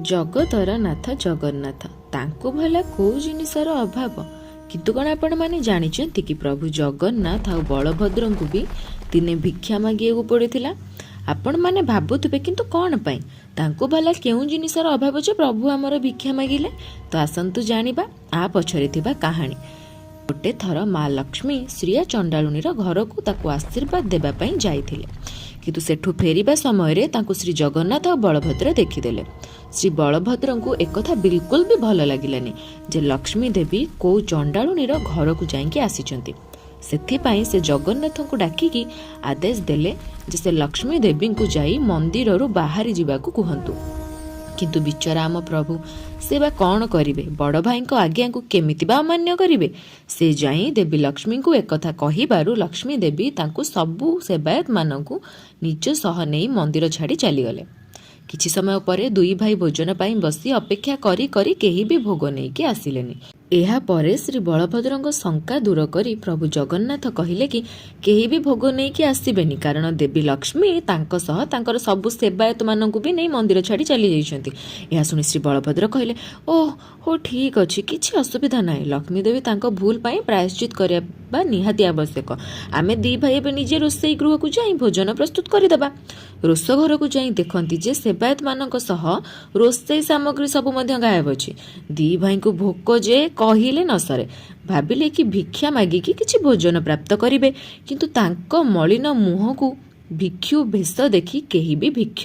ଜଗତର ନାଥ ଜଗନ୍ନାଥ, ତାଙ୍କୁ ଭଲା କୋଉ ଜିନିଷର ଅଭାବ। କିନ୍ତୁ କ'ଣ ଆପଣମାନେ ଜାଣିଛନ୍ତି କି ପ୍ରଭୁ ଜଗନ୍ନାଥ ଆଉ ବଳଭଦ୍ରଙ୍କୁ ବି ଦିନେ ଭିକ୍ଷା ମାଗିବାକୁ ପଡ଼ିଥିଲା। ଆପଣମାନେ ଭାବୁଥିବେ କିନ୍ତୁ କ'ଣ ପାଇଁ ତାଙ୍କୁ ଭଲା କେଉଁ ଜିନିଷର ଅଭାବ ଯେ ପ୍ରଭୁ ଆମର ଭିକ୍ଷା ମାଗିଲେ। ତ ଆସନ୍ତୁ ଜାଣିବା ଆ ପଛରେ ଥିବା କାହାଣୀ। ଗୋଟେ ଥର ମା ଲକ୍ଷ୍ମୀ ଶ୍ରୀୟା ଚଣ୍ଡାଳୁଣୀର ଘରକୁ ତାକୁ ଆଶୀର୍ବାଦ ଦେବା ପାଇଁ ଯାଇଥିଲେ। କିନ୍ତୁ ସେଠୁ ଫେରିବା ସମୟରେ ତାଙ୍କୁ ଶ୍ରୀ ଜଗନ୍ନାଥ ଆଉ ବଳଭଦ୍ର ଦେଖିଦେଲେ। ଶ୍ରୀ ବଳଭଦ୍ରଙ୍କୁ ଏକଥା ବିଲକୁଲ ବି ଭଲ ଲାଗିଲାନି ଯେ ଲକ୍ଷ୍ମୀ ଦେବୀ କୋଉ ଚଣ୍ଡାଳୁଣୀର ଘରକୁ ଯାଇକି ଆସିଛନ୍ତି। ସେଥିପାଇଁ ସେ ଜଗନ୍ନାଥଙ୍କୁ ଡାକିକି ଆଦେଶ ଦେଲେ ଯେ ସେ ଲକ୍ଷ୍ମୀ ଦେବୀଙ୍କୁ ଯାଇ ମନ୍ଦିରରୁ ବାହାରି ଯିବାକୁ କୁହନ୍ତୁ। କିନ୍ତୁ ବିଚରା ଆମ ପ୍ରଭୁ ସେ ବା କ'ଣ କରିବେ, ବଡ଼ ଭାଇଙ୍କ ଆଜ୍ଞାକୁ କେମିତି ବା ଅମାନ୍ୟ କରିବେ। ସେ ଯାଇ ଦେବୀ ଲକ୍ଷ୍ମୀଙ୍କୁ ଏକଥା କହିବାରୁ ଲକ୍ଷ୍ମୀ ଦେବୀ ତାଙ୍କୁ ସବୁ ସେବାୟତ ମାନଙ୍କୁ ନିଜ ସହ ନେଇ ମନ୍ଦିର ଛାଡ଼ି ଚାଲିଗଲେ। କିଛି ସମୟ ପରେ ଦୁଇ ଭାଇ ଭୋଜନ ପାଇଁ ବସି ଅପେକ୍ଷା କରି କରି କେହି ବି ଭୋଗ ନେଇକି ଆସିଲେନି। ଏହା ପରେ ଶ୍ରୀ ବଳଭଦ୍ରଙ୍କ ଶଙ୍କା ଦୂର କରି ପ୍ରଭୁ ଜଗନ୍ନାଥ କହିଲେ କି କେହି ବି ଭୋଗ ନେଇକି ଆସିବେନି, କାରଣ ଦେବୀ ଲକ୍ଷ୍ମୀ ତାଙ୍କ ସହ ତାଙ୍କର ସବୁ ସେବାୟତ ମାନଙ୍କୁ ବି ନେଇ ମନ୍ଦିର ଛାଡ଼ି ଚାଲି ଯାଇଛନ୍ତି। ଏହା ଶୁଣି ଶ୍ରୀ ବଳଭଦ୍ର କହିଲେ, ହଉ ଠିକ୍ ଅଛି, କିଛି ଅସୁବିଧା ନାହିଁ। ଲକ୍ଷ୍ମୀ ଦେବୀ ତାଙ୍କ ଭୁଲ ପାଇଁ ପ୍ରାୟଶ୍ଚିତ କରିବା ନିହାତି ଆବଶ୍ୟକ। ଆମେ ଦି ଭାଇ ଏବେ ନିଜେ ରୋଷେଇ ଗୃହକୁ ଯାଇ ଭୋଜନ ପ୍ରସ୍ତୁତ କରିଦେବା। ରୋଷ ଘରକୁ ଯାଇ ଦେଖନ୍ତି ଯେ ସେବାୟତ ମାନଙ୍କ ସହ ରୋଷେଇ ସାମଗ୍ରୀ ସବୁ ମଧ୍ୟ ଗାୟବ ଅଛି। ଦି ଭାଇଙ୍କୁ ଭୋକ ଯେ କହିଲେ ନ ସରେ। ଭାବିଲେ କି ଭିକ୍ଷା ମାଗିକି କିଛି ଭୋଜନ ପ୍ରାପ୍ତ କରିବେ, କିନ୍ତୁ ତାଙ୍କ ମଳିନ ମୁହଁକୁ ଭିକ୍ଷୁ ଭେଷ ଦେଖି କେହି ବି ଭିକ୍ଷ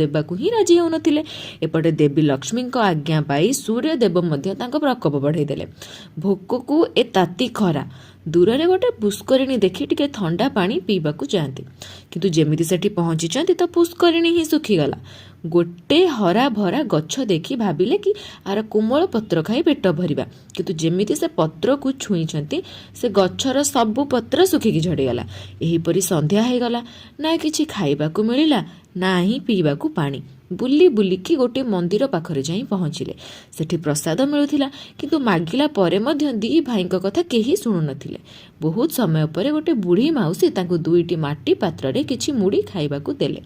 ଦେବାକୁ ହିଁ ରାଜି ହେଉନଥିଲେ। ଏପଟେ ଦେବୀ ଲକ୍ଷ୍ମୀଙ୍କ ଆଜ୍ଞା ପାଇ ସୂର୍ଯ୍ୟଦେବ ମଧ୍ୟ ତାଙ୍କ ପ୍ରକୋପ ବଢ଼େଇ ଦେଲେ। ଭୋକକୁ ଏ ତାତି ଖରା ଦୂରରେ ଗୋଟେ ପୁଷ୍କରିଣୀ ଦେଖି ଟିକେ ଥଣ୍ଡା ପାଣି ପିଇବାକୁ ଯାଆନ୍ତି। କିନ୍ତୁ ଯେମିତି ସେଠି ପହଞ୍ଚିଛନ୍ତି ତ ପୁଷ୍କରିଣୀ ହିଁ ଶୁଖିଗଲା। ଗୋଟେ ହରା ଭରା ଗଛ ଦେଖି ଭାବିଲେ କି ଆର କୋମଳ ପତ୍ର ଖାଇ ପେଟ ଭରିବା, କିନ୍ତୁ ଯେମିତି ସେ ପତ୍ରକୁ ଛୁଇଁଛନ୍ତି ସେ ଗଛର ସବୁ ପତ୍ର ଶୁଖିକି ଝଡ଼ିଗଲା। ଏହିପରି ସନ୍ଧ୍ୟା ହେଇଗଲା, ନା କିଛି ଖାଇବାକୁ ମିଳିଲା ନା ହିଁ ପିଇବାକୁ ପାଣି। ବୁଲି ବୁଲିକି ଗୋଟେ ମନ୍ଦିର ପାଖରେ ଯାଇ ପହଞ୍ଚିଲେ। ସେଠି ପ୍ରସାଦ ମିଳୁଥିଲା, କିନ୍ତୁ ମାଗିଲା ପରେ ମଧ୍ୟ ଦି ଭାଇଙ୍କ କଥା କେହି ଶୁଣୁନଥିଲେ। ବହୁତ ସମୟ ପରେ ଗୋଟେ ବୁଢ଼ୀ ମାଉସୀ ତାଙ୍କୁ ଦୁଇଟି ମାଟି ପାତ୍ରରେ କିଛି ମୁଢ଼ି ଖାଇବାକୁ ଦେଲେ।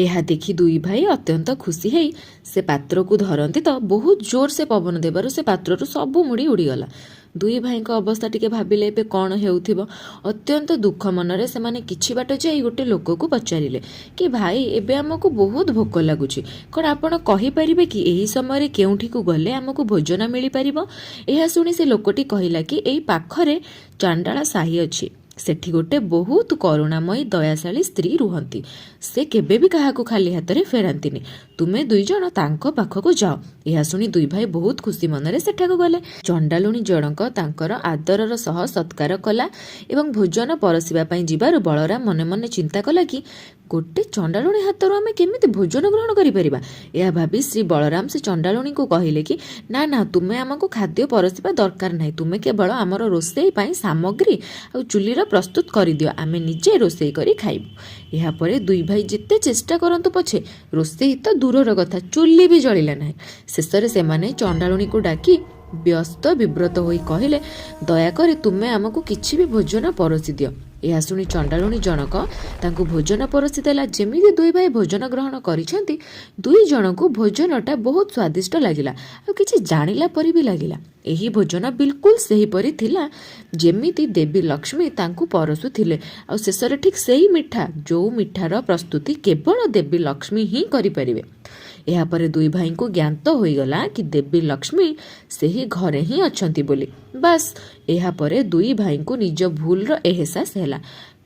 ଏହା ଦେଖି ଦୁଇ ଭାଇ ଅତ୍ୟନ୍ତ ଖୁସି ହେଇ ସେ ପାତ୍ରକୁ ଧରନ୍ତି ତ ବହୁତ ଜୋର ସେ ପବନ ଦେବାରୁ ସେ ପାତ୍ରରୁ ସବୁ ମୁଢ଼ି ଉଡ଼ିଗଲା। ଦୁଇ ଭାଇଙ୍କ ଅବସ୍ଥା ଟିକେ ଭାବିଲେ ଏବେ କ'ଣ ହେଉଥିବ। ଅତ୍ୟନ୍ତ ଦୁଃଖ ମନରେ ସେମାନେ କିଛି ବାଟ ଯାଇ ଗୋଟେ ଲୋକକୁ ପଚାରିଲେ କି ଭାଇ ଏବେ ଆମକୁ ବହୁତ ଭୋକ ଲାଗୁଛି, କ'ଣ ଆପଣ କହିପାରିବେ କି ଏହି ସମୟରେ କେଉଁଠିକୁ ଗଲେ ଆମକୁ ଭୋଜନ ମିଳିପାରିବ। ଏହା ଶୁଣି ସେ ଲୋକଟି କହିଲା କି ଏଇ ପାଖରେ ଚାଣ୍ଡାଳ ସାହି ଅଛି, ସେଠି ଗୋଟେ ବହୁତ କରୁଣାମୟୀ ଦୟାଶାଳୀ ସ୍ତ୍ରୀ ରୁହନ୍ତି। ସେ କେବେ ବି କାହାକୁ ଖାଲି ହାତରେ ଫେରାନ୍ତିନି। ତୁମେ ଦୁଇ ଜଣ ତାଙ୍କ ପାଖକୁ ଯାଅ। ଏହା ଶୁଣି ଦୁଇ ଭାଇ ବହୁତ ଖୁସି ମନରେ ସେଠାକୁ ଗଲେ। ଚଣ୍ଡାଳୁଣୀ ଜଣକ ତାଙ୍କର ଆଦରର ସହ ସତ୍କାର କଲା ଏବଂ ଭୋଜନ ପରସିବା ପାଇଁ ଯିବାରୁ ବଳରାମ ମନେ ମନେ ଚିନ୍ତା କଲା କି ଗୋଟେ ଚଣ୍ଡାଳୁଣୀ ହାତରୁ ଆମେ କେମିତି ଭୋଜନ ଗ୍ରହଣ କରିପାରିବା। ଏହା ଭାବି ଶ୍ରୀ ବଳରାମ ସେ ଚଣ୍ଡାଳୁଣୀକୁ କହିଲେ କି ନା ତୁମେ ଆମକୁ ଖାଦ୍ୟ ପରସିବା ଦରକାର ନାହିଁ, ତୁମେ କେବଳ ଆମର ରୋଷେଇ ପାଇଁ ସାମଗ୍ରୀ ଆଉ ଚୁଲିର ପ୍ରସ୍ତୁତ କରିଦିଅ, ଆମେ ନିଜେ ରୋଷେଇ କରି ଖାଇବୁ। ଏହାପରେ ଦୁଇ ଭାଇ ଯେତେ ଚେଷ୍ଟା କରନ୍ତୁ ପଛେ ରୋଷେଇ ତ ଦୂରର କଥା, ଚୁଲି ବି ଜଳିଲା ନାହିଁ। ଶେଷରେ ସେମାନେ ଚଣ୍ଡାଳୁଣୀକୁ ଡାକି ବ୍ୟସ୍ତ ବିବ୍ରତ ହୋଇ କହିଲେ, ଦୟାକରି ତୁମେ ଆମକୁ କିଛି ବି ଭୋଜନ ପରସି ଦିଅ। ଏହା ଶୁଣି ଚଣ୍ଡାଳୁଣୀ ଜଣକ ତାଙ୍କୁ ଭୋଜନ ପରସି ଦେଲା। ଯେମିତି ଦୁଇ ଭାଇ ଭୋଜନ ଗ୍ରହଣ କରିଛନ୍ତି, ଦୁଇ ଜଣଙ୍କୁ ଭୋଜନଟା ବହୁତ ସ୍ୱାଦିଷ୍ଟ ଲାଗିଲା ଆଉ କିଛି ଜାଣିଲା ପରି ବି ଲାଗିଲା। ଏହି ଭୋଜନ ବିଲକୁଲ ସେହିପରି ଥିଲା ଯେମିତି ଦେବୀ ଲକ୍ଷ୍ମୀ ତାଙ୍କୁ ପରସୁଥିଲେ, ଆଉ ଶେଷରେ ଠିକ୍ ସେଇ ମିଠା ଯୋଉ ମିଠାର ପ୍ରସ୍ତୁତି କେବଳ ଦେବୀ ଲକ୍ଷ୍ମୀ ହିଁ କରିପାରିବେ। ଏହାପରେ ଦୁଇ ଭାଇଙ୍କୁ ଜ୍ଞାତ ହୋଇଗଲା କି ଦେବୀ ଲକ୍ଷ୍ମୀ ସେହି ଘରେ ହିଁ ଅଛନ୍ତି ବୋଲି। ବାସ୍ ଏହାପରେ ଦୁଇ ଭାଇଙ୍କୁ ନିଜ ଭୁଲର ଏହସାସ ହେଲା,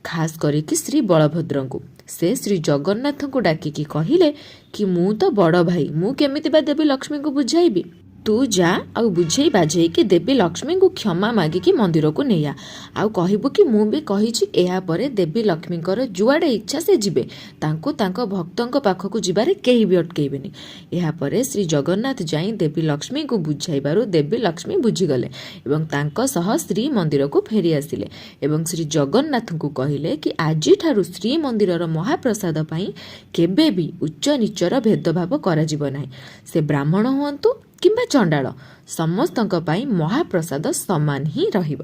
ଖାସ କରିକି ଶ୍ରୀ ବଳଭଦ୍ରଙ୍କୁ। ସେ ଶ୍ରୀ ଜଗନ୍ନାଥଙ୍କୁ ଡାକିକି କହିଲେ କି ମୁଁ ତ ବଡ଼ ଭାଇ, ମୁଁ କେମିତି ବା ଦେବୀ ଲକ୍ଷ୍ମୀଙ୍କୁ ବୁଝାଇବି। ତୁ ଯା ଆଉ ବୁଝେଇ ବାଝେଇକି ଦେବୀ ଲକ୍ଷ୍ମୀଙ୍କୁ କ୍ଷମା ମାଗିକି ମନ୍ଦିରକୁ ନେଇଆ, ଆଉ କହିବୁ କି ମୁଁ ବି କହିଛି ଏହାପରେ ଦେବୀ ଲକ୍ଷ୍ମୀଙ୍କର ଯୁଆଡ଼େ ଇଚ୍ଛା ସେ ଯିବେ, ତାଙ୍କୁ ତାଙ୍କ ଭକ୍ତଙ୍କ ପାଖକୁ ଯିବାରେ କେହି ବି ଅଟକେଇବେନି। ଏହାପରେ ଶ୍ରୀ ଜଗନ୍ନାଥ ଯାଇ ଦେବୀ ଲକ୍ଷ୍ମୀଙ୍କୁ ବୁଝାଇବାରୁ ଦେବୀ ଲକ୍ଷ୍ମୀ ବୁଝିଗଲେ ଏବଂ ତାଙ୍କ ସହ ଶ୍ରୀମନ୍ଦିରକୁ ଫେରି ଆସିଲେ ଏବଂ ଶ୍ରୀ ଜଗନ୍ନାଥଙ୍କୁ କହିଲେ କି ଆଜିଠାରୁ ଶ୍ରୀମନ୍ଦିରର ମହାପ୍ରସାଦ ପାଇଁ କେବେ ବି ଉଚ୍ଚ ନିଚର ଭେଦଭାବ କରାଯିବ ନାହିଁ। ସେ ବ୍ରାହ୍ମଣ ହୁଅନ୍ତୁ କିମ୍ବା ଚଣ୍ଡାଳ, ସମସ୍ତଙ୍କ ପାଇଁ ମହାପ୍ରସାଦ ସମାନ ହିଁ ରହିବ।